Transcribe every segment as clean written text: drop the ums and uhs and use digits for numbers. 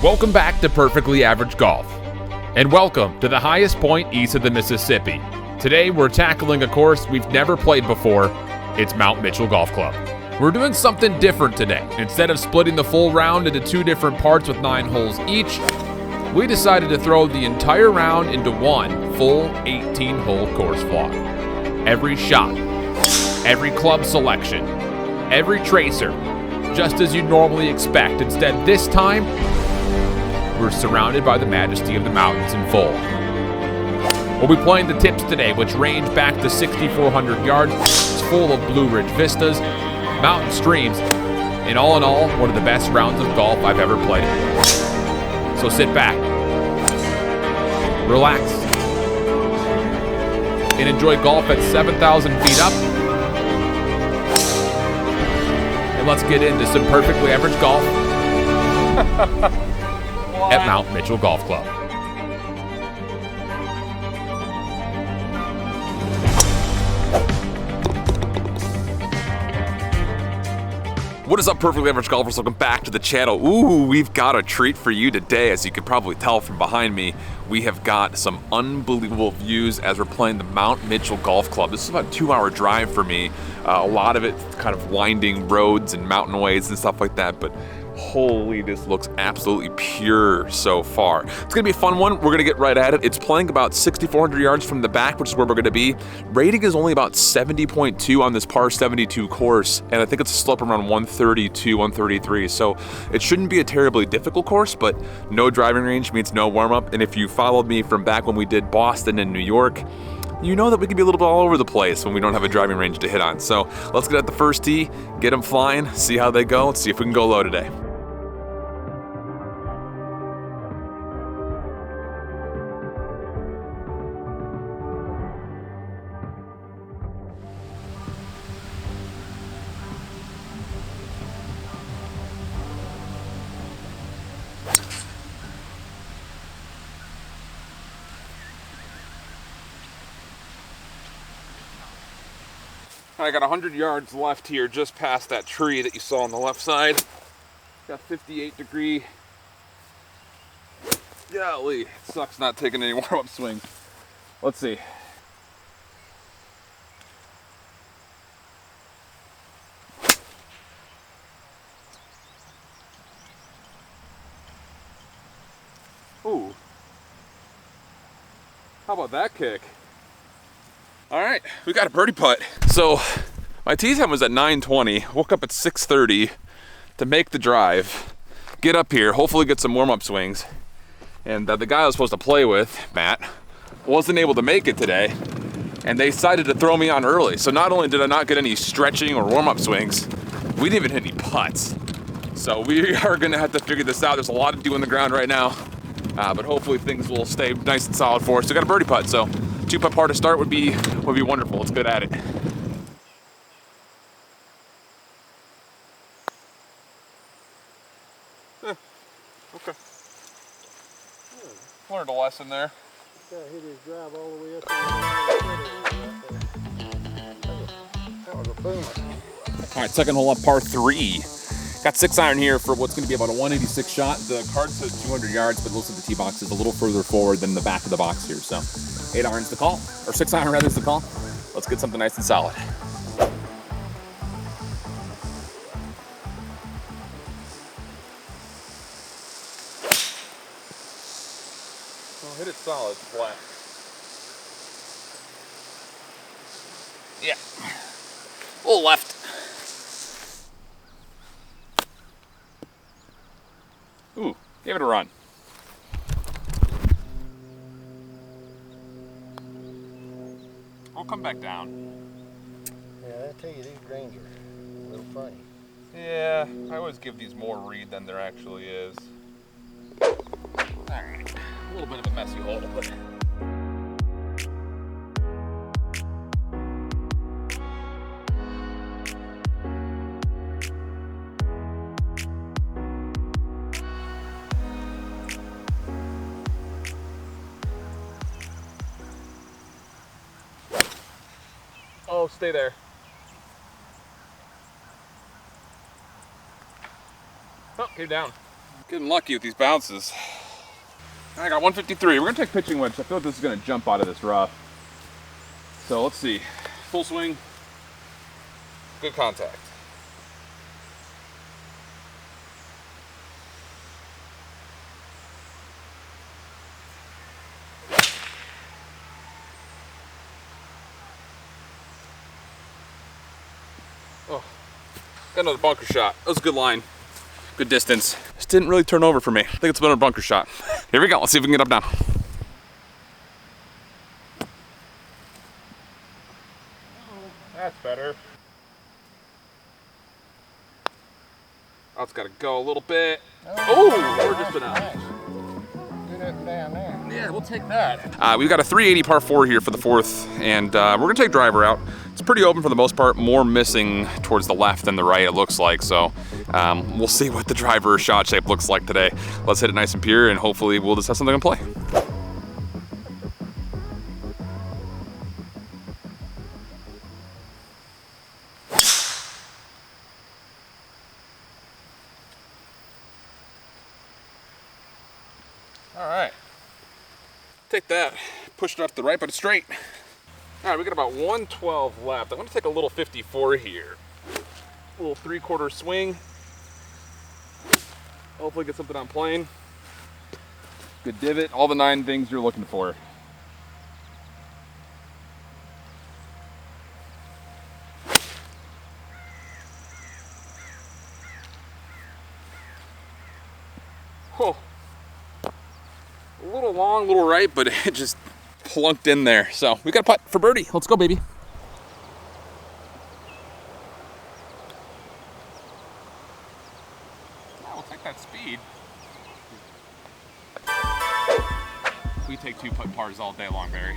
Welcome back to Perfectly Average Golf, and welcome to the highest point east of the Mississippi. Today we're tackling a course we've never played before. It's Mount Mitchell Golf Club. We're doing something different today. Instead of splitting the full round into two different parts with 9 holes each, we decided to throw the entire round into one full 18-hole course vlog. Every shot, every club selection, every tracer, just as you'd normally expect. Instead, this time, we're surrounded by the majesty of the mountains in full. We'll be playing the tips today, which range back to 6,400 yards. It's full of Blue Ridge vistas, mountain streams, and all in all, one of the best rounds of golf I've ever played. So sit back, relax, and enjoy golf at 7,000 feet up. And let's get into some perfectly average golf at Mount Mitchell Golf Club. What is up, Perfectly Average Golfers? Welcome back to the channel. Ooh, we've got a treat for you today. As you can probably tell from behind me, we have got some unbelievable views as we're playing the Mount Mitchell Golf Club. This is about a 2-hour drive for me. A lot of it kind of winding roads and mountain ways and stuff like that, but holy, this looks absolutely pure so far. It's gonna be a fun one. We're gonna get right at it. It's playing about 6,400 yards from the back, which is where we're gonna be. Rating is only about 70.2 on this par 72 course, and I think it's a slope around 132, 133, so it shouldn't be a terribly difficult course, but no driving range means no warm-up, and if you followed me from back when we did Boston and New York, you know that we can be a little bit all over the place when we don't have a driving range to hit on. So let's get at the first tee, get them flying, see how they go, let's see if we can go low today. I got 100 yards left here, just past that tree that you saw on the left side. Got 58-degree. Golly, it sucks not taking any warm-up swings. Let's see. Ooh. How about that kick? All right, we got a birdie putt. So my tee time was at 9:20, woke up at 6:30 to make the drive, get up here, hopefully get some warm-up swings. And the guy I was supposed to play with, Matt, wasn't able to make it today, and they decided to throw me on early. So not only did I not get any stretching or warm-up swings, we didn't even hit any putts. So we are gonna have to figure this out. There's a lot to do on the ground right now, but hopefully things will stay nice and solid for us. We got a birdie putt, so 2-putt par to start would be wonderful. Let's get at it. Okay. Learned a lesson there. Gotta hit his drive all the way up. That was a boomer. All right, second hole up, par 3. Got 6-iron here for what's going to be about a 186 shot. The card says 200 yards, but it looks like the tee box is a little further forward than the back of the box here. So 8-iron's the call, or 6-iron rather is the call. Let's get something nice and solid. Well, hit it solid, flat. Yeah. A little left. Ooh, give it a run. I'll come back down. Yeah, I tell you, these greens are a little funny. Yeah, I always give these more read than there actually is. Alright, a little bit of a messy hole, but... Oh, stay there. Oh, you're down. Getting lucky with these bounces. I got 153. We're gonna take pitching wedge. I feel like this is gonna jump out of this rough. So let's see. Full swing. Good contact. Oh, got another bunker shot. That was a good line. Good distance. Just didn't really turn over for me. I think it's another bunker shot. Here we go. Let's see if we can get up now. That's better. Oh, it's got to go a little bit. Oh, we're just enough. Nice. Good up and down there. Yeah, we'll take that. We've got a 380 par 4 here for the fourth, and we're gonna take driver out. It's pretty open for the most part, more missing towards the left than the right, it looks like. So we'll see what the driver shot shape looks like today. Let's hit it nice and pure, and hopefully we'll just have something in play. All right, take that, pushed it off to the right, but it's straight. All right, we got about 112 left. I'm gonna take a little 54 here. A little 3/4 swing. Hopefully get something on plane. Good divot, all the 9 things you're looking for. Oh. A little long, a little right, but it just plunked in there. So we got a putt for birdie. Let's go, baby. Yeah, we'll take that speed. We take 2 putt pars all day long, Barry.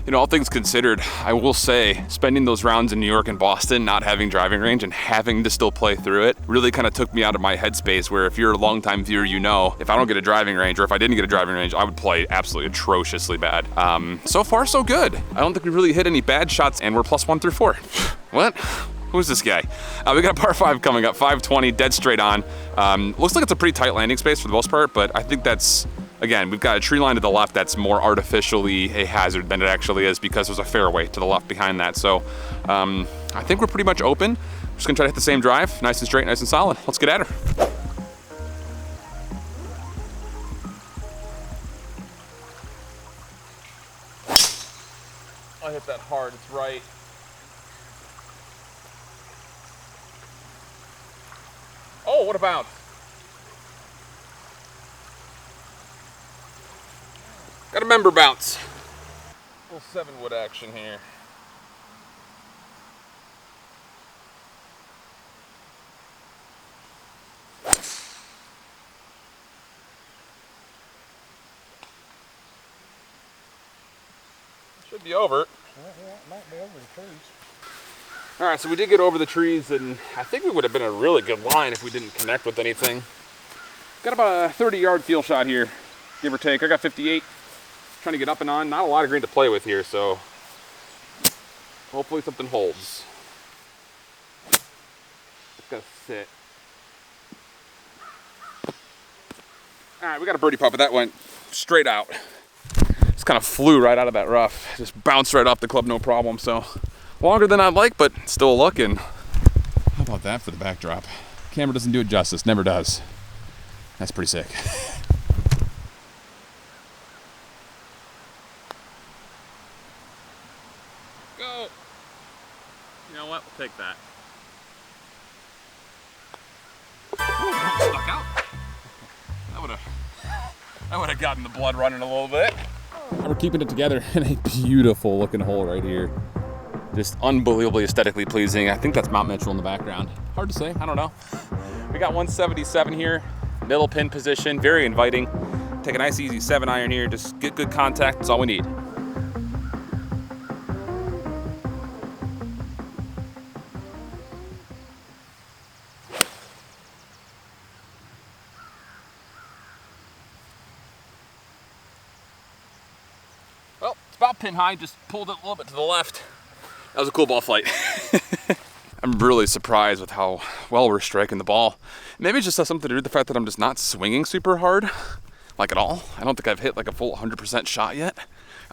You know, all things considered, I will say, spending those rounds in New York and Boston, not having driving range and having to still play through it, really kind of took me out of my headspace where if you're a longtime viewer, you know, if I don't get a driving range or if I didn't get a driving range, I would play absolutely atrociously bad. So far, so good. I don't think we really hit any bad shots and we're +1 through 4. What? Who's this guy? We got a par 5 coming up, 520, dead straight on. Looks like it's a pretty tight landing space for the most part, but I think that's, again, we've got a tree line to the left that's more artificially a hazard than it actually is because there's a fairway to the left behind that. So I think we're pretty much open. Just gonna try to hit the same drive, nice and straight, nice and solid. Let's get at her. I hit that hard, it's right. Oh, what a bounce. Got a member bounce. A little 7-wood action here. Should be over. Yeah, it might be over the trees. All right, so we did get over the trees, and I think we would have been a really good line if we didn't connect with anything. Got about a 30-yard field shot here, give or take. I got 58. Trying to get up and on. Not a lot of green to play with here, so hopefully something holds. It's gonna sit. All right, we got a birdie putt, but that went straight out. Just kind of flew right out of that rough. Just bounced right off the club, no problem. So longer than I'd like, but still looking. How about that for the backdrop? Camera doesn't do it justice, never does. That's pretty sick. Go. You know what? We'll take that. Ooh, stuck out. That would have gotten the blood running a little bit. We're keeping it together in a beautiful looking hole right here. Just unbelievably aesthetically pleasing. I think that's Mount Mitchell in the background. Hard to say, I don't know. We got 177 here, middle pin position, very inviting. Take a nice easy 7-iron here, just get good contact, that's all we need. Well, it's about pin high, just pulled it a little bit to the left. That was a cool ball flight. I'm really surprised with how well we're striking the ball. Maybe it just has something to do with the fact that I'm just not swinging super hard, like at all. I don't think I've hit like a full 100% shot yet,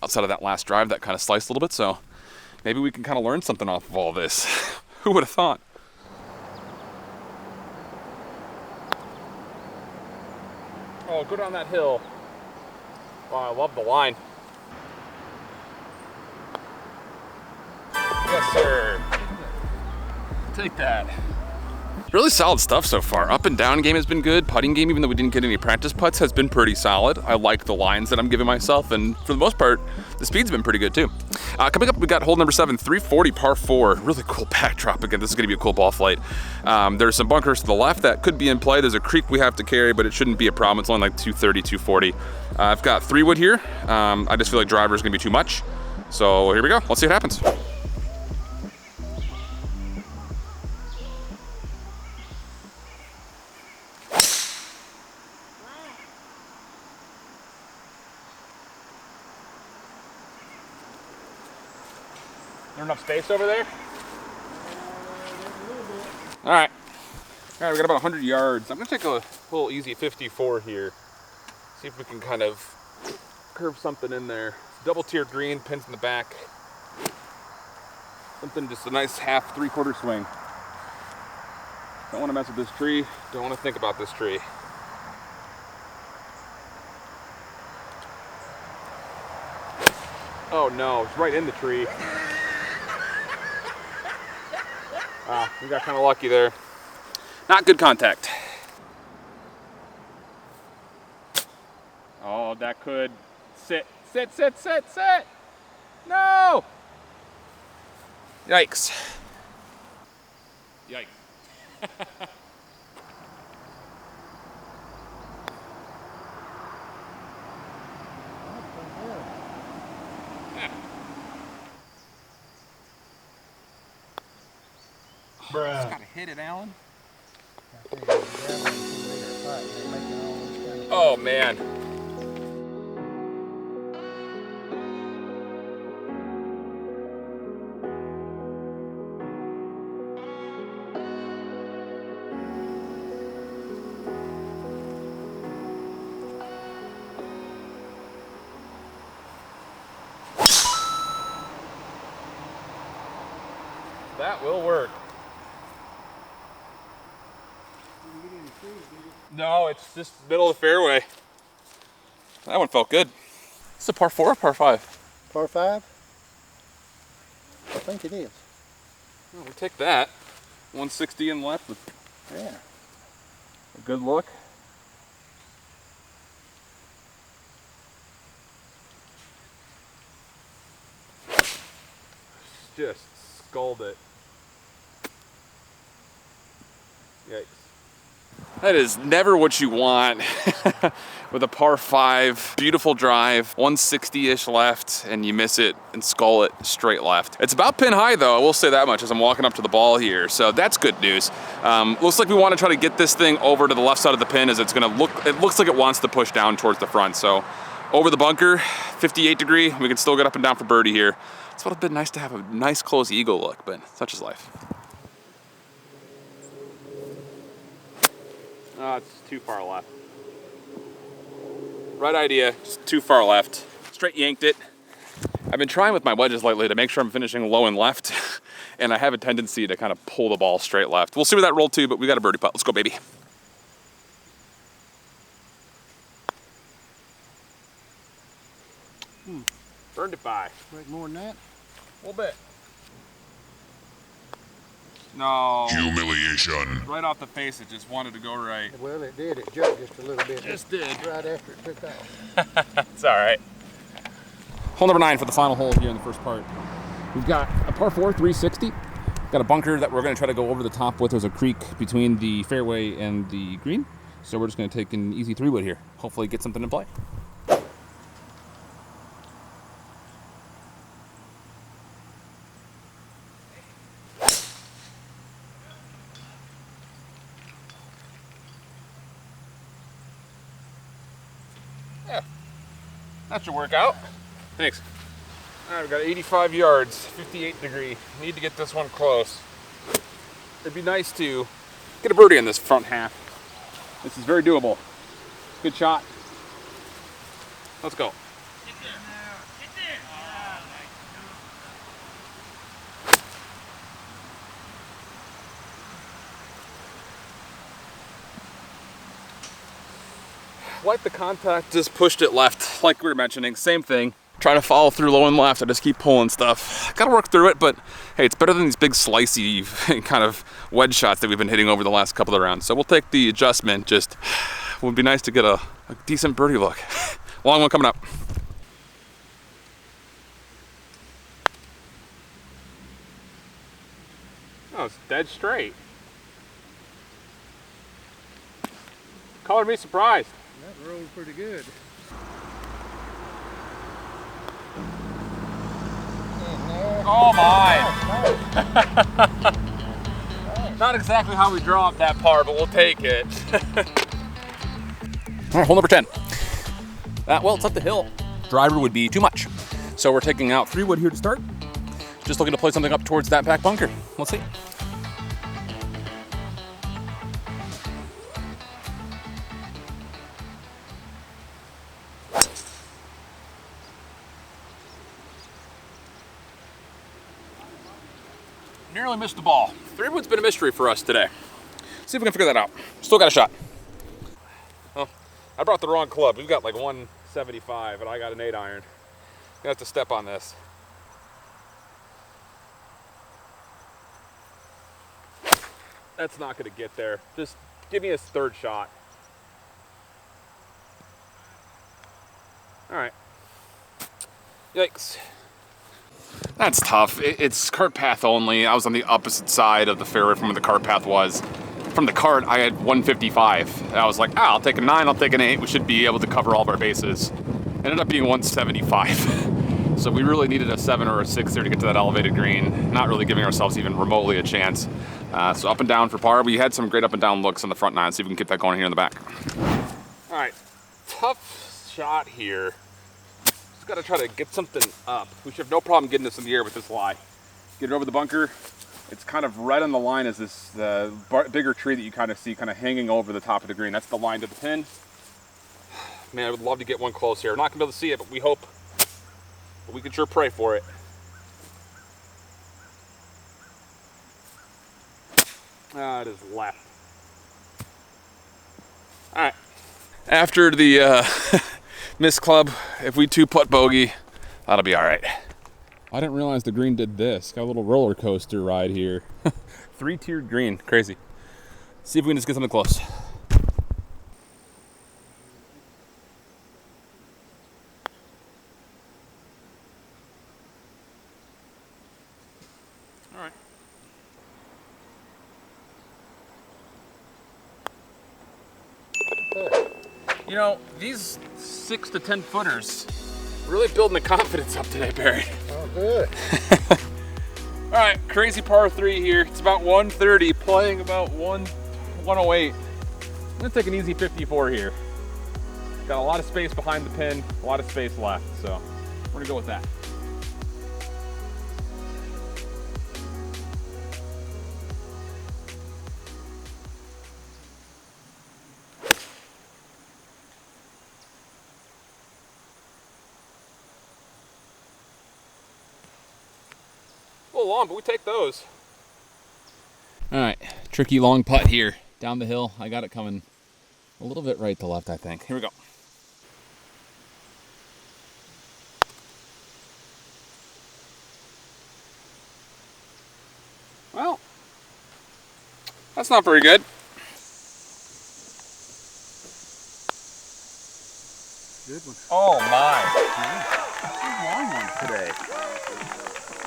outside of that last drive that kind of sliced a little bit. So maybe we can kind of learn something off of all this. Who would have thought? Oh, go down that hill. Wow, I love the line. Yes, sir. Take that. Really solid stuff so far. Up and down game has been good. Putting game, even though we didn't get any practice putts, has been pretty solid. I like the lines that I'm giving myself, and for the most part, the speed's been pretty good too. Coming up, we got hole number 7, 340 par 4. Really cool backdrop. Again, this is gonna be a cool ball flight. There's some bunkers to the left that could be in play. There's a creek we have to carry, but it shouldn't be a problem. It's only like 230, 240. I've got 3 wood here. I just feel like driver's gonna be too much. So here we go. Let's see what happens. There enough space over there? All right, we got about 100 yards. I'm gonna take a little easy 54 here. See if we can kind of curve something in there. Double tier green, pins in the back. Something just a nice half, 3/4 swing. Don't wanna mess with this tree. Don't wanna think about this tree. Oh no, it's right in the tree. We got kind of lucky there. Not good contact. Oh, that could sit. No! Yikes. Yikes. Just gotta hit it, Alan. Oh man. That will work. No, it's just middle of the fairway. That one felt good. It's a par 4 or par 5? Par 5? I think it is. Well, we take that. 160 in left with a good look. Just sculled it. Yikes. That is never what you want with a par 5, beautiful drive, 160-ish left, and you miss it and skull it straight left. It's about pin high though, I will say that much as I'm walking up to the ball here, so that's good news. Looks like we want to try to get this thing over to the left side of the pin as it looks like it wants to push down towards the front. So over the bunker, 58 degree, we can still get up and down for birdie here. It's would have been nice to have a nice close eagle look, but such is life. Oh, it's too far left. Right idea, just too far left. Straight yanked it. I've been trying with my wedges lately to make sure I'm finishing low and left, and I have a tendency to kind of pull the ball straight left. We'll see where that rolled to, but we got a birdie putt. Let's go, baby. Burned it by. Break more than that? A little bit. No. Humiliation. Right off the face, it just wanted to go right. Well, it did. It jerked just a little bit. Just did. Right after it took off. It's all right. Hole number 9 for the final hole here in the first part. We've got a par 4, 360. Got a bunker that we're going to try to go over the top with. There's a creek between the fairway and the green. So we're just going to take an easy 3-wood here. Hopefully get something in play. Yeah, that should work out. Thanks. All right, we've got 85 yards, 58 degree. Need to get this one close. it'd be nice to get a birdie in this front half. This is very doable. Good shot. Let's go. Like the contact, just pushed it left, like we were mentioning, same thing. Trying to follow through low and left, I just keep pulling stuff. Gotta work through it, but hey, it's better than these big slicey kind of wedge shots that we've been hitting over the last couple of rounds. So we'll take the adjustment, just would be nice to get a decent birdie look. Long one coming up. Oh, it's dead straight. Color me surprised. That rolled pretty good. Oh my! Not exactly how we draw up that par, but we'll take it. All right, hole number 10. Well, it's up the hill. Driver would be too much. So we're taking out 3 wood here to start. Just looking to play something up towards that back bunker. Let's see. Nearly missed the ball. 3 wood's been a mystery for us today. See if we can figure that out. Still got a shot. Well, I brought the wrong club. We've got like 175 and I got an 8-iron. Gonna have to step on this. That's not gonna get there. Just give me a 3rd shot. All right. Yikes. That's tough. It's cart path only. I was on the opposite side of the fairway from where the cart path was. From the cart, I had 155. And I was like, I'll take a 9, I'll take an 8. We should be able to cover all of our bases. Ended up being 175. So we really needed a 7 or a 6 there to get to that elevated green. Not really giving ourselves even remotely a chance. So up and down for par. We had some great up and down looks on the front 9. See if we can get that going here in the back. All right, tough shot here. Got to try to get something up. We should have no problem getting this in the air with this lie. Get it over the bunker. It's kind of right on the line as this bigger tree that you kind of see kind of hanging over the top of the green. That's the line to the pin. Man, I would love to get one close here. I'm not going to be able to see it, but we hope. But we can sure pray for it. It is left. All right. After the Miss Club, if we 2-putt bogey, that'll be all right. I didn't realize the green did this. Got a little roller coaster ride here. 3-tiered green, crazy. See if we can just get something close. All right. You know, these 6 to 10 footers really building the confidence up today, Barry. Oh, good. All right, crazy par 3 here. It's about 130, playing about 108. I'm gonna take an easy 54 here. Got a lot of space behind the pin, a lot of space left, so we're gonna go with that. A little long, but we take those. All right, tricky long putt here down the hill. I got it coming a little bit right to left, I think. Here we go. Well, that's not very good. Good one. Oh my. Long one today.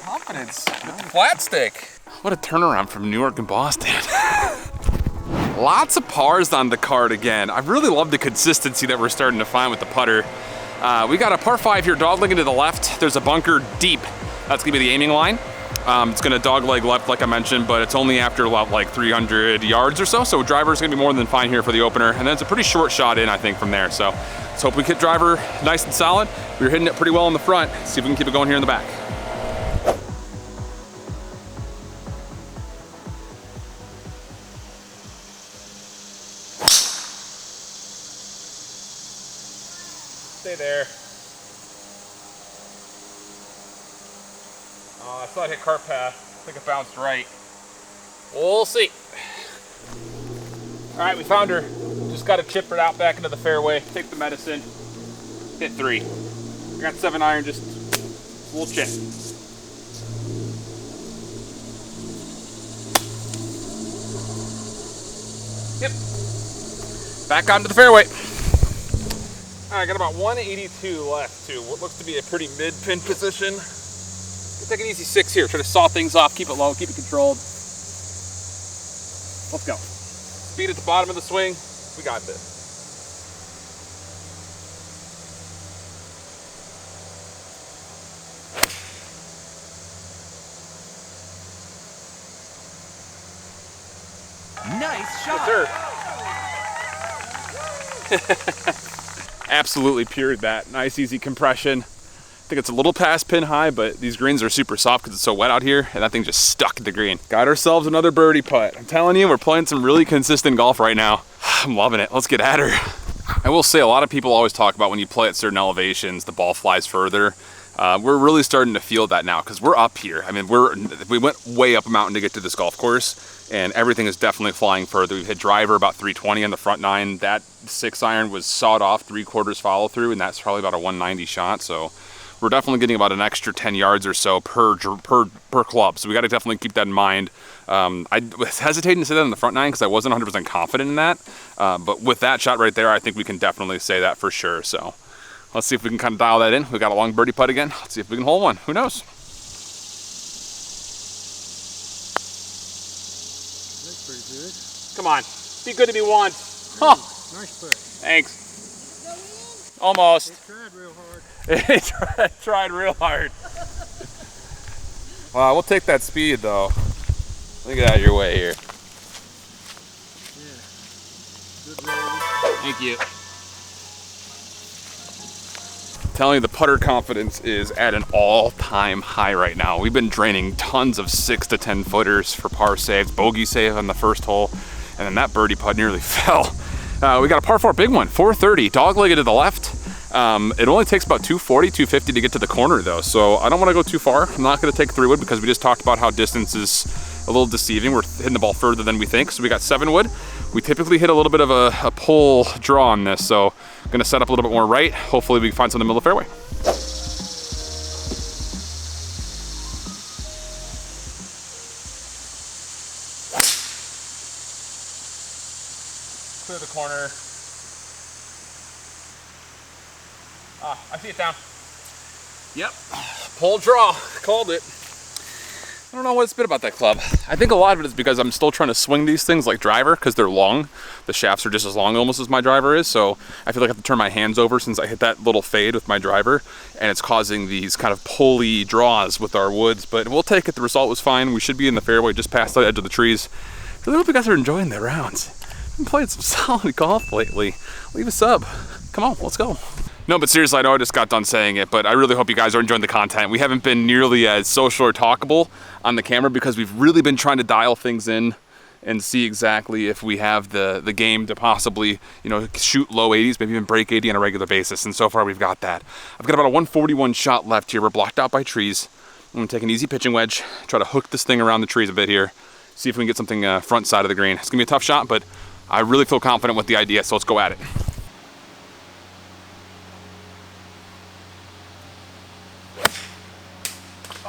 Confidence with the flat stick. What a turnaround from New York and Boston. Lots of pars on the card again. I really love the consistency that we're starting to find with the putter. We got a par 5 here, doglegging to the left. There's a bunker deep. That's gonna be the aiming line. It's gonna dogleg left like I mentioned, but it's only after about like 300 yards or so. So driver's gonna be more than fine here for the opener. And then it's a pretty short shot in, I think, from there. So let's hope we hit driver nice and solid. We were hitting it pretty well in the front. See if we can keep it going here in the back. Stay there. I thought it hit cart path. I think it bounced right. We'll see. All right, we found her. Just got to chip her out back into the fairway. Take the medicine. Hit 3. I got 7 iron, just a little chip. Yep. Back onto the fairway. All right, got about 182 left to what looks to be a pretty mid-pin position. Take an easy 6 here. Try to saw things off, keep it low, keep it controlled. Let's go. Speed at the bottom of the swing. We got this. Nice shot. Yes, sir. Absolutely pured that. Nice, easy compression. I think it's a little past pin high, but these greens are super soft because it's so wet out here, and that thing just stuck at the green. Got ourselves another birdie putt. I'm telling you, we're playing some really consistent golf right now. I'm loving it. Let's get at her. I will say, a lot of people always talk about when you play at certain elevations, the ball flies further. We're really starting to feel that now because we're up here. I mean, we went way up a mountain to get to this golf course, and everything is definitely flying further. We've hit driver about 320 on the front 9. That 6 iron was sawed off 3/4 follow through, and that's probably about a 190 shot. So we're definitely getting about an extra 10 yards or so per club. So we got to definitely keep that in mind. I was hesitating to say that on the front 9 because I wasn't 100% confident in that. But with that shot right there, I think we can definitely say that for sure. So let's see if we can kind of dial that in. We got a long birdie putt again. Let's see if we can hole one. Who knows? That's pretty good. Come on. Be good to me once. Huh. Nice putt. Thanks. Almost. It tried real hard. It tried real hard. We'll take that speed though. Let me get out of your way here. Yeah. Good roll. Thank you. I'm telling you, the putter confidence is at an all-time high right now. We've been draining tons of 6 to 10 footers for par saves, bogey save on the first hole, and then that birdie putt nearly fell. We got a par 4 big one, 430, dog-legged to the left. It only takes about 240, 250 to get to the corner though, so I don't want to go too far. I'm not going to take 3 wood because we just talked about how distance is a little deceiving. We're hitting the ball further than we think, so we got 7 wood. We typically hit a little bit of a pull draw on this, so I'm going to set up a little bit more right. Hopefully we can find some in the middle of the fairway. Clear the corner. I see it down. Yep. Pull draw. Called it. I don't know what it's been about that club. I think a lot of it is because I'm still trying to swing these things like driver because they're long. The shafts are just as long almost as my driver is, so I feel like I have to turn my hands over since I hit that little fade with my driver, and it's causing these kind of pulley draws with our woods, but we'll take it. The result was fine. We should be in the fairway just past the edge of the trees. I really hope you guys are enjoying the rounds. I've been playing some solid golf lately. Leave a sub. Come on, let's go. No, but seriously, I know I just got done saying it, but I really hope you guys are enjoying the content. We haven't been nearly as social or talkable on the camera because we've really been trying to dial things in and see exactly if we have the game to possibly, you know, shoot low 80s, maybe even break 80 on a regular basis. And so far we've got that. I've got about a 141 shot left here. We're blocked out by trees. I'm gonna take an easy pitching wedge, try to hook this thing around the trees a bit here, see if we can get something front side of the green. It's gonna be a tough shot, but I really feel confident with the idea, so let's go at it.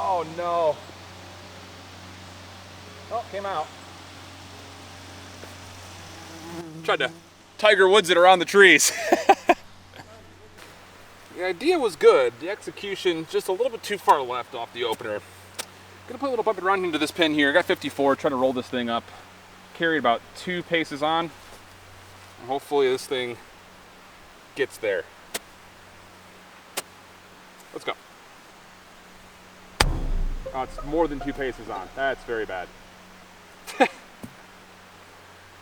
Oh no. Oh, came out. Tried to Tiger Woods it around the trees. The idea was good. The execution just a little bit too far left off the opener. Gonna put a little bump and run into this pin here. Got 54, trying to roll this thing up. Carried about 2 paces on. And hopefully this thing gets there. Let's go. Oh, it's more than 2 paces on. That's very bad.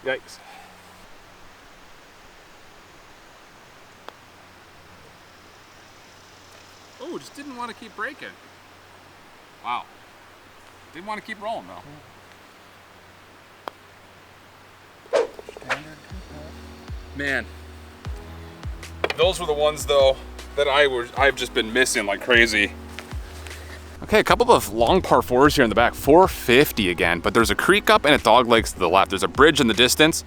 Yikes. Oh, just didn't want to keep breaking. Wow. Didn't want to keep rolling though. Man. Those were the ones though that I've just been missing like crazy. Okay, a couple of long par fours here in the back. 450 again, but there's a creek up and a dog legs to the left. There's a bridge in the distance.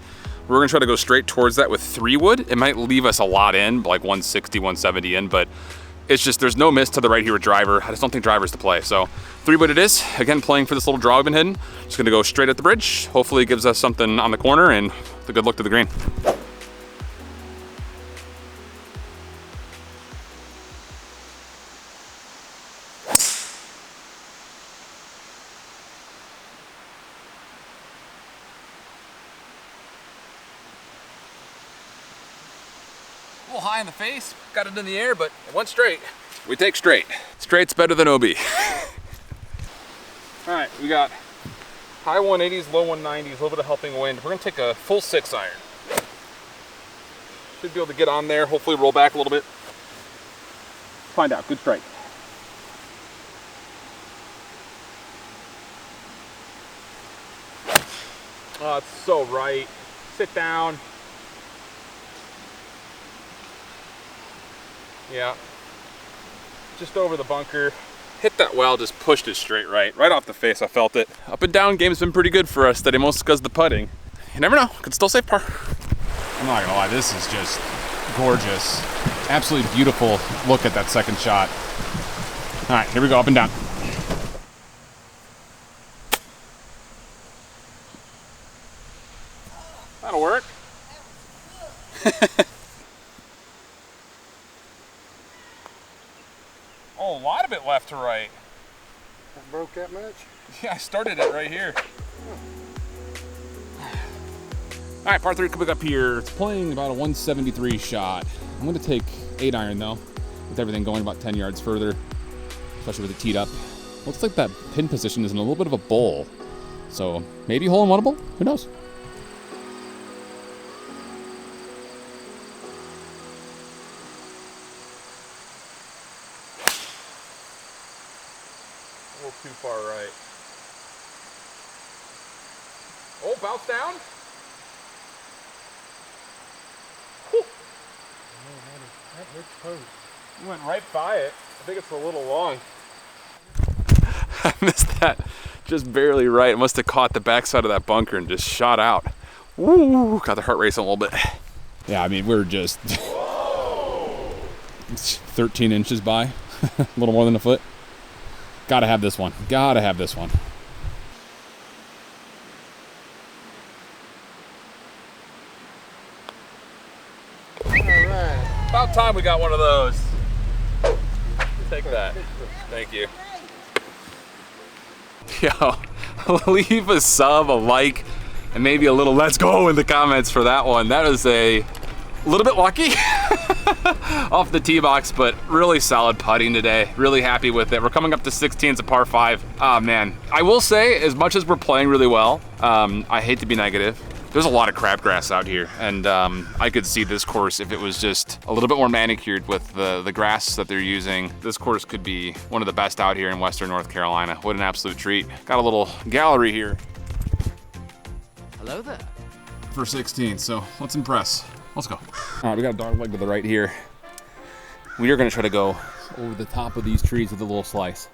We're gonna try to go straight towards that with 3-wood. It might leave us a lot in, like 160, 170 in, but it's just, there's no miss to the right here with driver. I just don't think driver's to play. So 3-wood it is. Again, playing for this little draw we've been hitting. Just gonna go straight at the bridge. Hopefully it gives us something on the corner and a good look to the green. A little high in the face, got it in the air, but it went straight. We take straight. Straight's better than OB. All right, we got high 180s, low 190s, a little bit of helping wind. We're gonna take a full 6-iron. Should be able to get on there, hopefully roll back a little bit. Find out, good strike. Oh, it's so right. Sit down. Yeah, just over the bunker. Hit that well, just pushed it straight right off the face. I felt it. Up and down game's been pretty good for us today, mostly because of the putting. You never know, could still save par. I'm not gonna lie, this is just gorgeous. Absolutely beautiful look at that second shot. All right, here we go, up and down. That'll work. Oh, a lot of it left to right. That broke that much? Yeah, I started it right here. All right, par 3 coming up here. It's playing about a 173 shot. I'm gonna take 8-iron though, with everything going about 10 yards further, especially with it teed up. Looks like that pin position is in a little bit of a bowl. So maybe hole-in-oneable, who knows? A little too far right. Oh, bounce down. Whew. That hits post. You went right by it. I think it's a little long. I missed that just barely right. It must have caught the backside of that bunker and just shot out. Woo, got the heart racing a little bit. Yeah, I mean, we're just 13 inches by, a little more than a foot. Gotta have this one, gotta have this one. All right. About time we got one of those. Take that. Thank you. Yo, leave a sub, a like, and maybe a little let's go in the comments for that one. That was a little bit lucky off the tee box, but really solid putting today. Really happy with it. We're coming up to 16. It's a par 5. Oh man, I will say, as much as we're playing really well, I hate to be negative. There's a lot of crabgrass out here, and I could see this course, if it was just a little bit more manicured with the grass that they're using, this course could be one of the best out here in Western North Carolina. What an absolute treat. Got a little gallery here. Hello there. For 16, so let's impress. Let's go. All right, we got a dog leg to the right here. We are gonna try to go over the top of these trees with a little slice.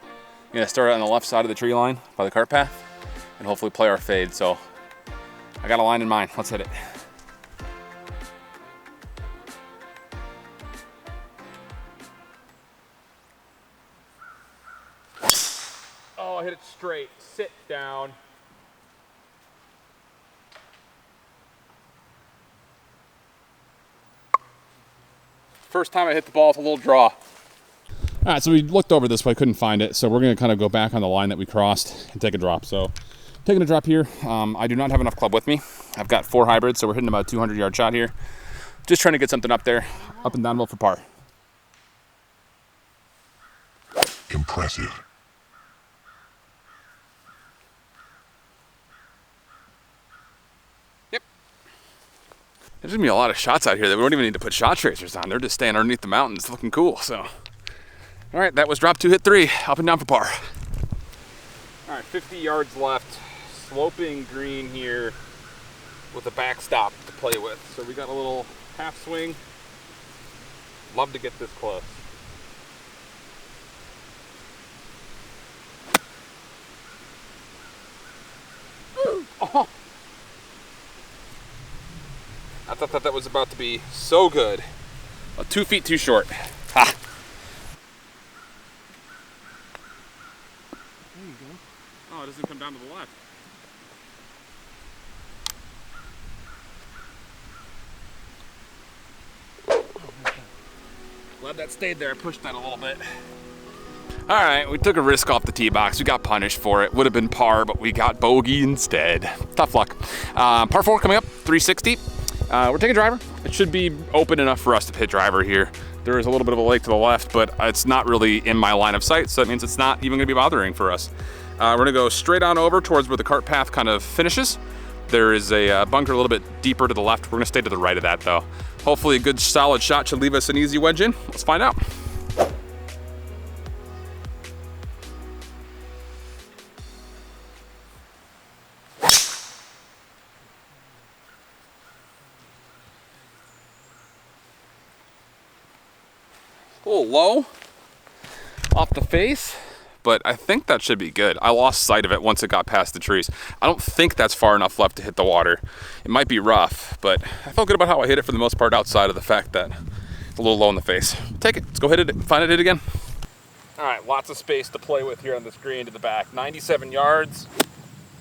I'm gonna start on the left side of the tree line by the cart path and hopefully play our fade. So I got a line in mind. Let's hit it. Oh, I hit it straight. Sit down. First time I hit the ball with a little draw. All right, so we looked over this way, couldn't find it, so we're gonna kind of go back on the line that we crossed and take a drop. So taking a drop here. I do not have enough club with me. I've got 4 hybrids, so we're hitting about a 200-yard shot here. Just trying to get something up there, up and down well for par. Impressive. Yep. There's gonna be a lot of shots out here that we don't even need to put shot tracers on. They're just staying underneath the mountains looking cool, so. All right, that was drop 2, hit 3, up and down for par. All right, 50 yards left. Sloping green here with a backstop to play with. So we got a little half swing. Love to get this close. Oh. I thought that was about to be so good. 2 feet too short. Ha! There you go. Oh, it doesn't come down to the left. Glad that stayed there. I pushed that a little bit. All right, we took a risk off the tee box. We got punished for it. Would have been par, but we got bogey instead. Tough luck. Par 4 coming up, 360. We're taking driver. It should be open enough for us to hit driver here. There is a little bit of a lake to the left, but it's not really in my line of sight, so that means it's not even gonna be bothering for us. We're gonna go straight on over towards where the cart path kind of finishes. There is a bunker a little bit deeper to the left. We're gonna stay to the right of that though. Hopefully a good solid shot should leave us an easy wedge in. Let's find out. A little low off the face, but I think that should be good. I lost sight of it once it got past the trees. I don't think that's far enough left to hit the water. It might be rough, but I felt good about how I hit it for the most part outside of the fact that it's a little low in the face. Take it, let's go hit it, find it again. All right, lots of space to play with here on this green to the back. 97 yards.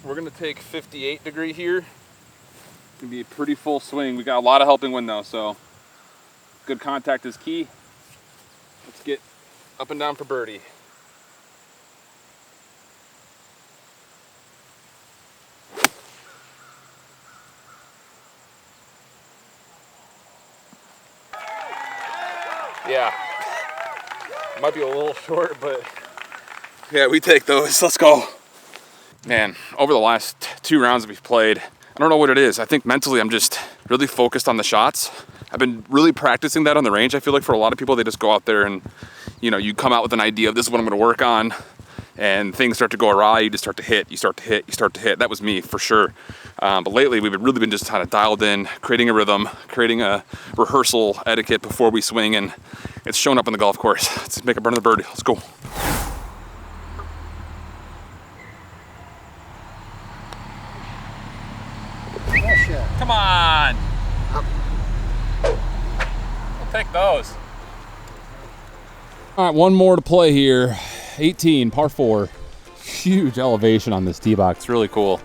We're gonna take 58 degree here. It's gonna be a pretty full swing. We got a lot of helping wind though, so good contact is key. Let's get up and down for birdie. Yeah, might be a little short, but yeah, we take those. Let's go. Man, over the last 2 rounds that we've played, I don't know what it is. I think mentally I'm just really focused on the shots. I've been really practicing that on the range. I feel like for a lot of people, they just go out there and, you know, you come out with an idea of this is what I'm gonna work on, and things start to go awry. You just start to hit, you start to hit, you start to hit. That was me for sure. But lately we've really been just kind of dialed in, creating a rhythm, creating a rehearsal etiquette before we swing, and it's shown up on the golf course. Let's make a burn of the birdie. Let's go. Nice shot. Come on. We'll take those. All right, one more to play here. 18, par 4. Huge elevation on this tee box, really cool.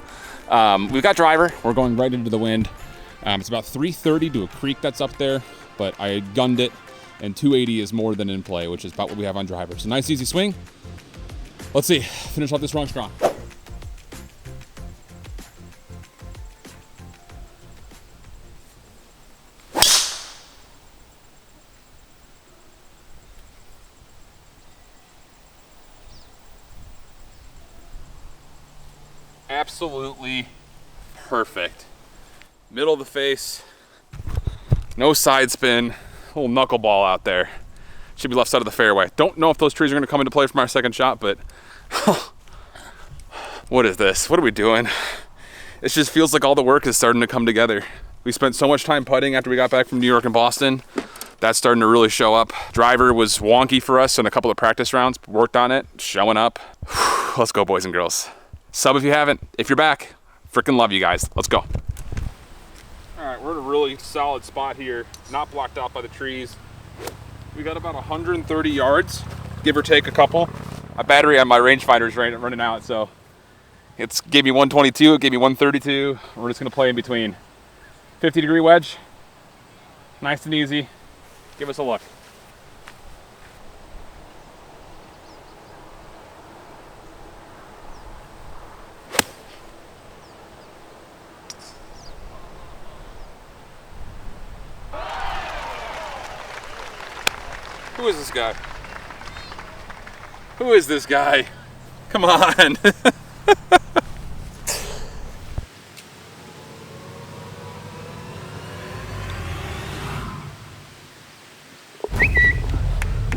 We've got driver. We're going right into the wind. It's about 330 to a creek that's up there, but I gunned it, and 280 is more than in play, which is about what we have on driver. So nice, easy swing. Let's see, finish off this run strong. Absolutely perfect. Middle of the face, no side spin, little knuckleball out there. Should be left side of the fairway. Don't know if those trees are gonna come into play from our second shot, but what is this? What are we doing? It just feels like all the work is starting to come together. We spent so much time putting after we got back from New York and Boston. That's starting to really show up. Driver was wonky for us in a couple of practice rounds, worked on it, showing up. Let's go, boys and girls. Sub if you haven't. If you're back, freaking love you guys. Let's go. All right, we're in a really solid spot here, not blocked out by the trees. We got about 130 yards, give or take a couple. My battery on my rangefinder is running out, so it's gave me 122, it gave me 132. We're just gonna play in between. 50-degree wedge, nice and easy. Give us a look. Who is this guy? Who is this guy? Come on.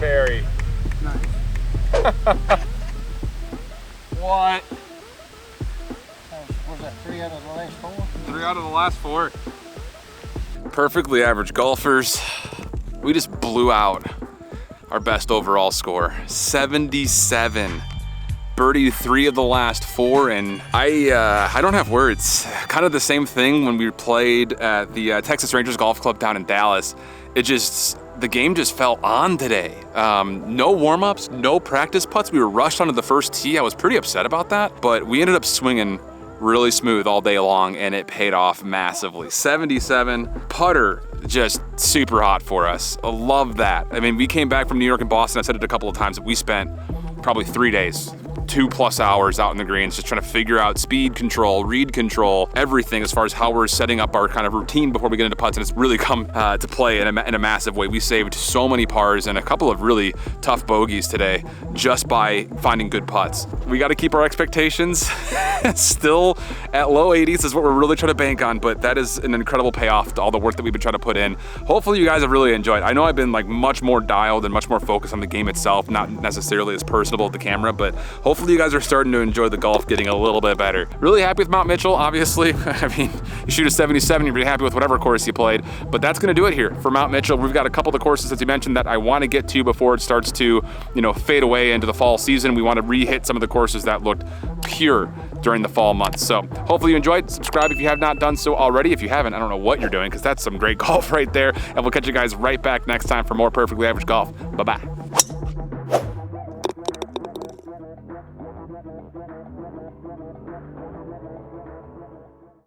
Barry. Nice. What? Was that 3 out of the last 4? 3 out of the last 4. Perfectly average golfers. We just blew out our best overall score, 77. Birdied 3 of the last 4, and I don't have words. Kind of the same thing when we played at the Texas Rangers Golf Club down in Dallas. The game just fell on today. No warm-ups, no practice putts. We were rushed onto the first tee. I was pretty upset about that, but we ended up swinging really smooth all day long, and it paid off massively. 77, putter just super hot for us. I love that. I mean, we came back from New York and Boston. I said it a couple of times, but we spent probably 3 days, 2+ hours out in the greens, just trying to figure out speed control, read control, everything as far as how we're setting up our kind of routine before we get into putts, and it's really come to play in a massive way. We saved so many pars and a couple of really tough bogeys today just by finding good putts. We got to keep our expectations still at low 80s is what we're really trying to bank on, but that is an incredible payoff to all the work that we've been trying to put in. Hopefully you guys have really enjoyed. I know I've been like much more dialed and much more focused on the game itself, not necessarily as personable at the camera, but hopefully you guys are starting to enjoy the golf getting a little bit better. Really happy with Mount Mitchell, obviously. I mean, you shoot a 77, you're pretty happy with whatever course you played, but that's gonna do it here for Mount Mitchell. We've got a couple of the courses, as you mentioned, that I wanna get to before it starts to, fade away into the fall season. We wanna re-hit some of the courses that looked pure during the fall months. So hopefully you enjoyed. Subscribe if you have not done so already. If you haven't, I don't know what you're doing, because that's some great golf right there. And we'll catch you guys right back next time for more Perfectly Average Golf. Bye-bye.